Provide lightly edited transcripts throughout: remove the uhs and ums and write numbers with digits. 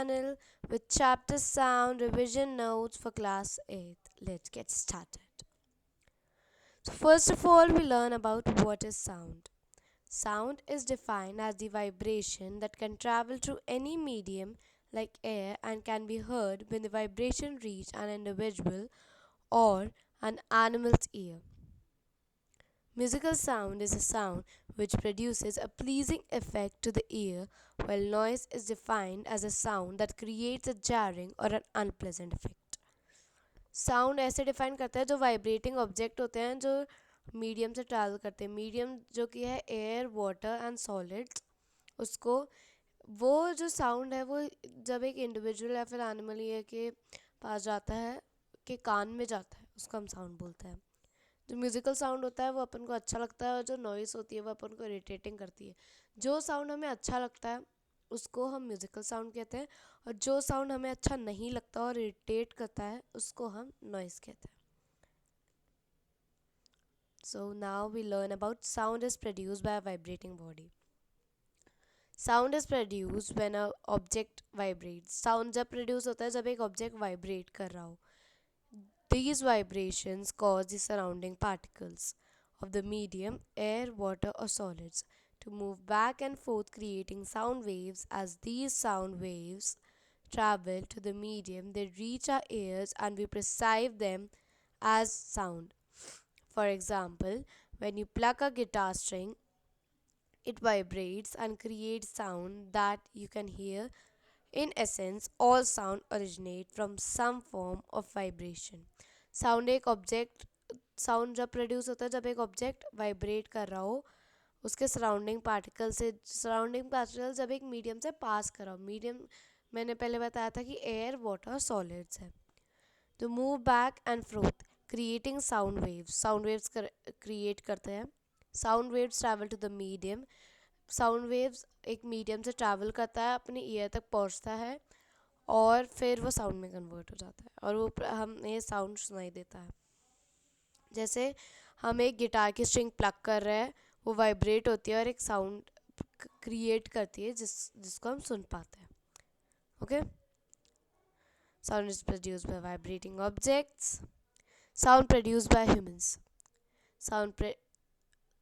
channel with chapter sound revision notes for class 8. Let's get started. So first of all, we learn about what is sound. Sound is defined as the vibration that can travel through any medium like air and can be heard when the vibration reaches an individual or an animal's ear. Musical sound is a sound which produces a pleasing effect to the ear, while noise is defined as a sound that creates a jarring or an unpleasant effect. Sound ऐसे define करता है जो vibrating object होते हैं जो medium से travel करते हैं मीडियम जो कि है एयर वाटर एंड सॉलिड्स उसको वो जो साउंड है वो जब एक इंडिविजुअल या फिर एनिमल ये के पास जाता है के कान में जाता है उसको हम साउंड बोलते हैं जो म्यूज़िकल साउंड होता है वो अपन को अच्छा लगता है और जो नॉइस होती है वो अपन को इरिटेटिंग करती है जो साउंड हमें अच्छा लगता है उसको हम म्यूज़िकल साउंड कहते हैं और जो साउंड हमें अच्छा नहीं लगता और इरिटेट करता है उसको हम नॉइस कहते हैं so now we learn about sound is produced by a vibrating body sound is produced when a object vibrates sound जब प्रोड्यूस होता है जब एक ऑब्जेक्ट वाइब्रेट कर रहा हो these vibrations cause the surrounding particles of the medium, air, water, or solids to move back and forth, creating sound waves. As these sound waves travel to the medium, they reach our ears and we perceive them as sound. For example, when you pluck a guitar string, it vibrates and creates sound that you can hear. In essence, all sound originate from some form of vibration. Sound एक object sound जब produce होता है जब एक object vibrate कर रहा हो उसके सराउंडिंग पार्टिकल जब एक मीडियम से पास कर रहा हो मीडियम मैंने पहले बताया था कि एयर वाटर सॉलिड्स है तो move back and froth creating sound waves create करते हैं sound waves travel to the medium sound waves एक मीडियम से ट्रैवल करता है अपने ईयर तक पहुंचता है और फिर वो साउंड में कन्वर्ट हो जाता है और वो हमें साउंड सुनाई देता है जैसे हम एक गिटार की स्ट्रिंग प्लग कर रहे हैं वो वाइब्रेट होती है और एक साउंड क्रिएट करती है जिसको हम सुन पाते हैं okay sound is produced bye vibrating objects sound produced by humans sound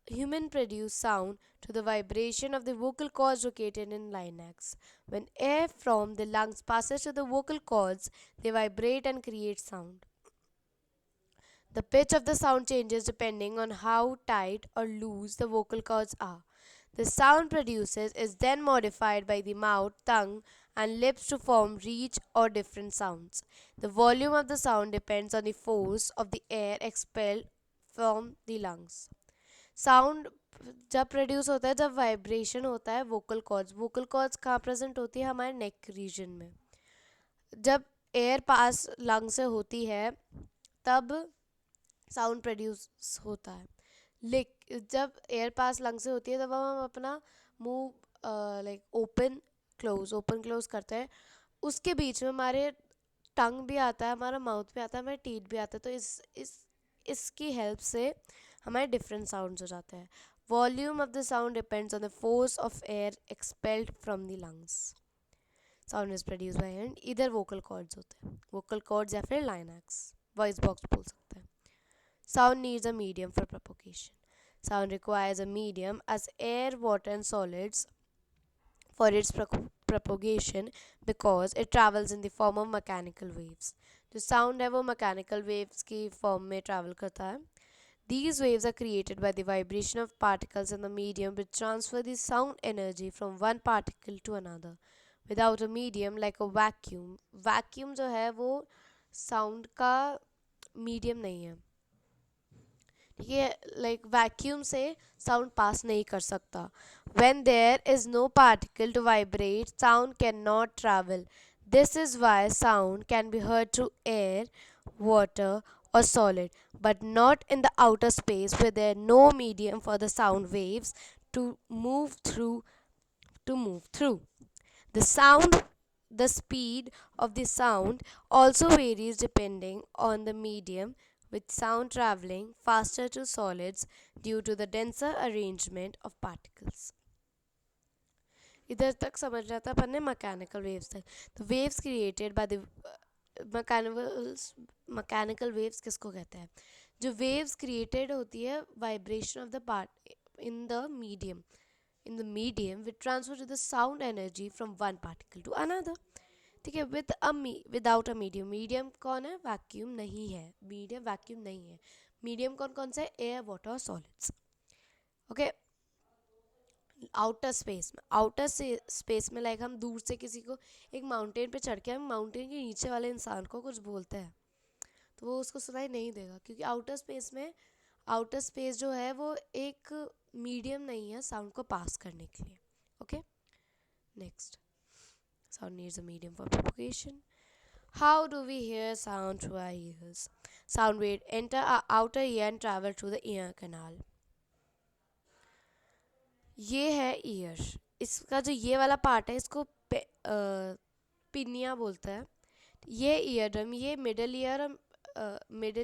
Human produce sound to the vibration of the vocal cords located in larynx. When air from the lungs passes to the vocal cords, they vibrate and create sound. The pitch of the sound changes depending on how tight or loose the vocal cords are. The sound produced is then modified by the mouth, tongue, and lips to form reach or different sounds. The volume of the sound depends on the force of the air expelled from the lungs. Sound जब produce होता है जब vibration होता है vocal cords कहाँ present होती है हमारे नेक रीजन में जब एयर पास लंग से होती है तब साउंड प्रोड्यूस होता है जब एयर पास लंग से होती है तब हम अपना मुंह लाइक ओपन क्लोज करते हैं उसके बीच में हमारे टंग भी आता है हमारा माउथ भी आता है हमारे टीथ भी आता है तो इसकी हेल्प से हमारे डिफरेंट साउंड्स हो जाते हैं volume of the sound depends on the force of air expelled from the lungs sound is produce by hand इधर वोकल कॉर्ड्स होते हैं वोकल कॉर्ड्स या फिर लाइनैक्स वॉइस बॉक्स बोल सकते हैं sound needs a medium for propagation sound requires a medium as air water and solids for its propagation because it travels in the form of mechanical waves. जो sound है वो mechanical waves की form में travel करता है These waves are created by the vibration of particles in the medium which transfer the sound energy from one particle to another. Without a medium like a vacuum जो है वो sound का medium नहीं है ठीक है लाइक वैक्यूम से sound pass नहीं कर सकता when there is no particle to vibrate sound can not travel this is why sound can be heard through air water or solid, but not in the outer space where there is no medium for the sound waves to move through. The speed of the sound also varies depending on the medium, with sound traveling faster to solids due to the denser arrangement of particles. इधर तक समझ रहा था अपन ने mechanical waves तक. तो waves created by the mechanical waves किसको कहते हैं? जो वेव्स क्रिएटेड होती है vibration of the part in the medium. In the medium, we transfer to the sound energy from one particle to another. ठीक है. Without a medium. मीडियम कौन है? वैक्यूम नहीं है. मीडियम वैक्यूम नहीं है. मीडियम कौन कौन सा है? एयर, वाटर और सॉलिड्स. ओके. आउटर स्पेस में, स्पेस में लाइक हम दूर से किसी को एक माउंटेन पे चढ़ के हम माउंटेन के नीचे वाले इंसान को कुछ बोलते हैं तो वो उसको सुनाई नहीं देगा, क्योंकि आउटर स्पेस जो है वो एक मीडियम नहीं है साउंड को पास करने के लिए. Okay. Next. Sound needs a medium for propagation. How do we hear sound through our ears? Sound waves enter our outer ear and travel through the ear canal. ये है ईयर. इसका जो ये वाला पार्ट है इसको पिनिया बोलता है. ये ईयर ड्रम, ये मिडल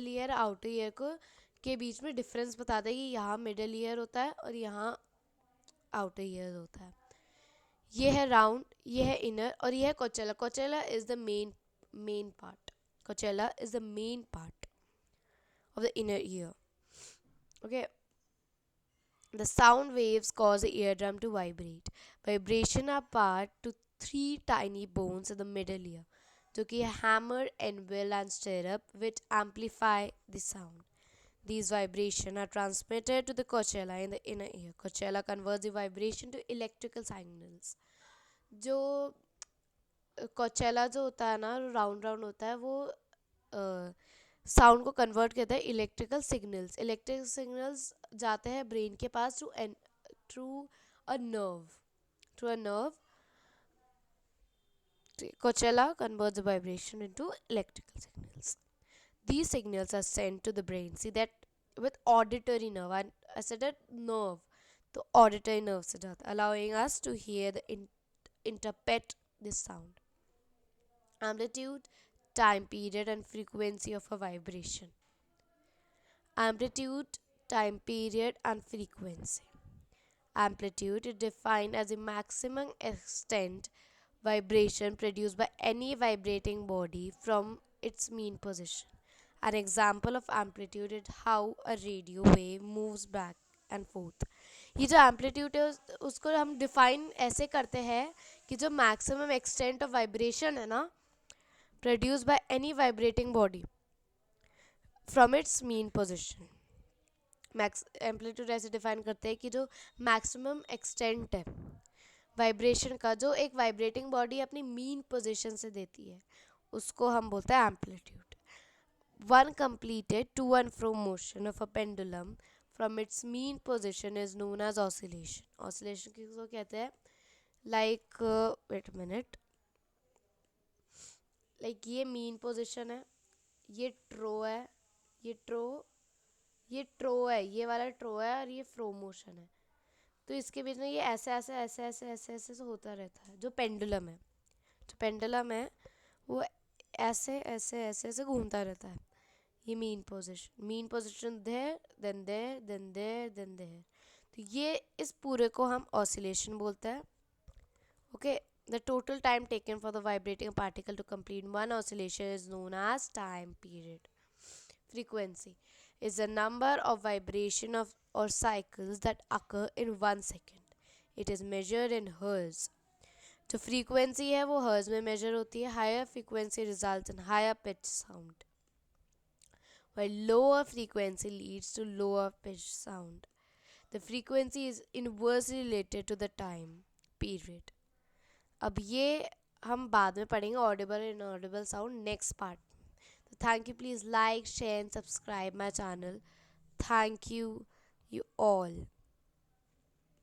ईयर आउटर ईयर को के बीच में डिफरेंस बताता है कि यहाँ मिडल ईयर होता है और यहाँ आउटर ईयर होता है. ये है राउंड, ये है इनर और ये है कोचेला. कोचेला is the main part. कोचेला is the main part of the inner ear. Okay. The sound waves cause the eardrum to vibrate. Vibration are part to three tiny bones in the middle ear, जो कि hammer, anvil and stirrup, which amplify the sound. These vibrations are transmitted to the cochlear in the inner ear. Cochlear converts the vibration to electrical signals. जो कोचेला जो होता है ना, round round होता है, वो साउंड को कन्वर्ट करता है इलेक्ट्रिकल सिग्नल्स. इलेक्ट्रिकल सिग्नल्स जाते हैं ब्रेन के pass through a nerve. कोचेला converts the vibration into electrical signals. These signals are sent to the brain. See that with auditory nerve. I said that nerve. तो auditory nerve से जाता है, allowing us to hear the interpret this sound. Amplitude, time period and frequency of a vibration. Amplitude, time period and frequency. Amplitude is defined as the maximum extent vibration produced by any vibrating body from its mean position. An example of amplitude is how a radio wave moves back and forth. ये जो amplitude है उसको हम define ऐसे करते हैं कि जो मैक्सिमम एक्सटेंट ऑफ वाइब्रेशन है ना produce by any vibrating body from its mean position. Amplitude ऐसे डिफाइन करते हैं कि जो मैक्सिमम एक्सटेंट है वाइब्रेशन का जो एक वाइब्रेटिंग बॉडी अपनी मीन पोजिशन से देती है उसको हम बोलते हैं amplitude. One completed to and fro motion of a pendulum from its mean position is known as oscillation. Oscillation किसको कहते हैं? Like wait a minute. Like ये mean position है, ये ट्रो है, ये ट्रो है, ये वाला ट्रो है और ये फ्रो मोशन है. तो इसके बीच में ये ऐसे ऐसे ऐसे ऐसे ऐसे ऐसे होता रहता है. जो पेंडुलम है वो ऐसे ऐसे ऐसे ऐसे घूमता रहता है. ये mean position there then there then there then there. तो ये इस पूरे को हम ऑसिलेशन बोलते हैं. Okay. The total time taken for the vibrating particle to complete one oscillation is known as time period. Frequency is the number of vibration of or cycles that occur in 1 second. It is measured in hertz. जो frequency है वो hertz में measure होती है. Higher frequency results in higher pitch sound, while lower frequency leads to lower pitch sound. The frequency is inversely related to the time period. अब ये हम बाद में पढ़ेंगे audible and inaudible sound next part. So thank you. Please like, share and subscribe my channel. Thank you all.